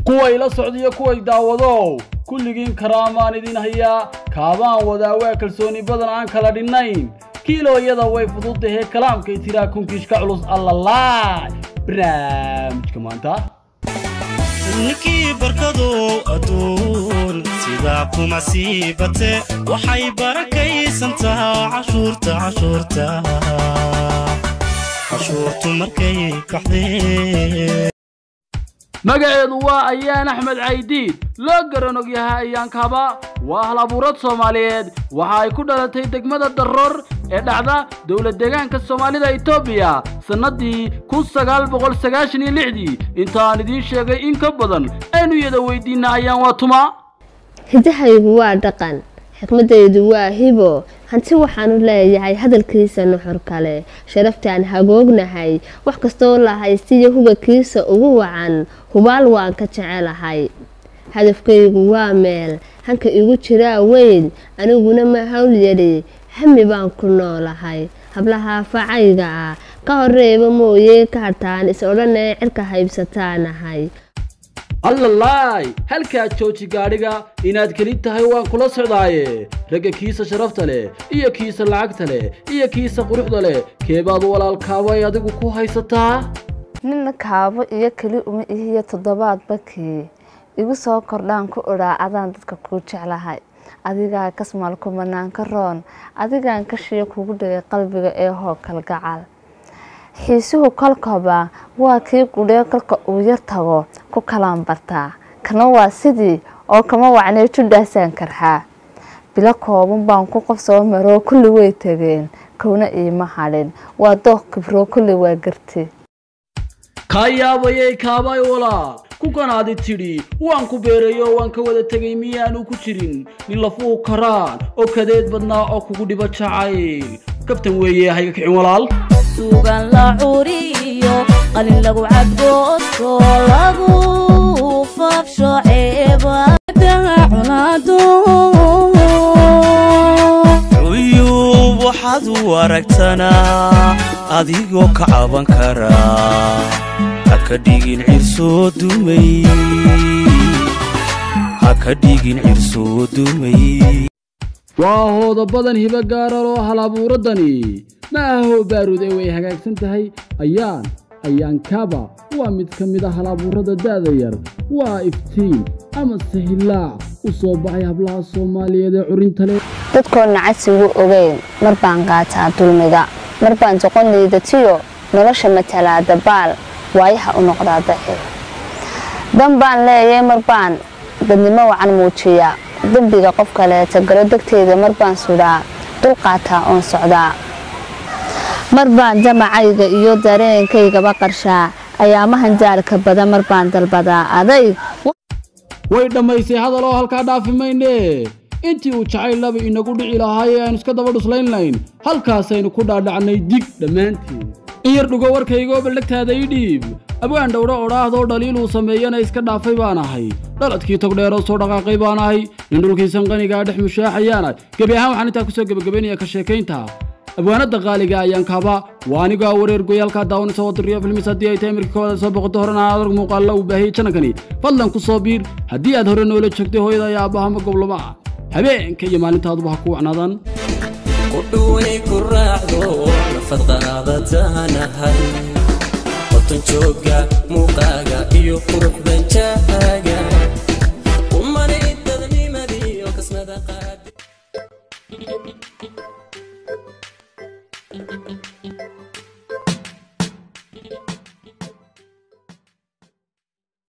kuway la socdiyo kuway daawado kulligiin karaamaan idin haya kaabaan wadaawa kalsooni badan aan kala dhinayn kiilooyada way fududahay kalaamka tiraa kunkiishka culus allah barnaamijka maanta ninkii barkado aduun sida kuma siibate waxay barakaysantaa cashuurta markay baxdee magaceedu waa ayaan axmed caydiid loo garanog yahay ayaan kaaba waa hal abuurad Soomaaliyeed waxa ay ku dhalatay degmada Daroor ee dhacda dawlad deegaanka Soomaalida Itoobiya sanadii 1996 intaan idin sheegay in ka badan aynu yada weydiinaa ayaan waa tuma hidahaygu waa dhaqan xikmadaydu waa hibo hanti waxaan u leeyahay hadalkiisa nuxur kale sharaftaan hagoognahay wax kastoo la haystiyo hubakiisa ugu wacan hubaal waan ka jecelahay hadafkaygu waa meel hanka igu jiraa weyn aniguna ma hawl yari hami baan ku noolahay hablaha facayga ah ka horeeba mooyee ka hartaan is odhanay cirka haybsataanahay allahay halka jooji gaadhiga inaad kali tahay waan kula socdaaye raga kiisa sharafta leh iyo kiisa lacagta leh iyo kiisa quruxda leh keebaad walaalkaaba adigu ku haysataa ninna kaabo iyo kali uma iyo toddobaad bakii igu soo kordhaan ku odhaacadaan dadka ku jeclahay adiga kasmaal ku manaan ka roon adigaan ka shiyo kugu dhigay qalbiga ee hoo kalgacal xiisuhu kolkaba waa kii gudhee kolka uu yar tago ku kalaan bartaa kana waa sidii oo kama wacnay judhaasaan karxaa bila kooban baan ku qof soo maro kulli way tageen kowna iima hadhin waa dooq kibro kulli waa gartay kayaabayay kaabay walaal ku kanaadi tidhi waan ku beerayo waan ka wada tagay miyaanu ku jirin nin lafuu karaan oo kadeed badnaa oo kugu dhiba jacayl kabtan weeye hayga kicin walaal suugan la curiyo qalin lagu cadbooto lagu faafsho ceeba cunado uyuub waxaad u aragtanaa adigoo ka caban karaa haka dhigin cirsoo dumay waa hoodo badan hiba gaaralo hal abuuradani ma aho baaruud ay way hagaagsan tahay ayaan kaaba waa mid ka mid ah hal abuurada daada yar waa iftiin ama sahilaac u soo baxay hablaha Soomaaliyeed ee curinta leh dadkoona casigu ogeyn mar baan qaataa dulmiga mar baan joqonayda tiyo nolosha matalaada baal waayaha u noqdaa daxir dan baan leeyahay mar baan dadnimo wacan muujiya dambiga qof kale tagalo dagteeda mar baan sudaa dul qaataa oon socdaa mar baan jamacayga iyo dareenkaygaba qarshaa ayaamahan jaalka badan mar baan dalbadaa aday way dhamaysay hadal oo halka dhaafimayne intii uu jacayl laba inagu dhici lahaay aan iska daba dhuslaynlayn halkaasaynu ku dhaadhacnay dig dhamaantii iyar dhugo warkayga balagtaada idhiib abaan dhowra odhaahdo dhaliiluu sameeyana iska dhaafay baan ahay dhaladkii togdheer oo soo dhaqaaqay baan ahay in dhulkiisan qaniga dhex mushaaxayaan gabi ahaan waxaan intaa ku soo gabagabeynaya ka sheekaynta abwaanada qaaliga ayaan kaaba waa aniga wareer goyalka daawanaysa wadriyo filmis haddii ay tahay markii kooda soo boqoto horena adag muuqaal u baahay channelkani fadlan ku soo biir haddii aad hore noola joogtay hooyada ayaa aabbaha ma goblama habeenka iyo maalintaaduba ha ku wacnaadaan ودوني كراعدو نفض قادتانا هاي وطن جوجا موقاقا إيو قروح بنجاقا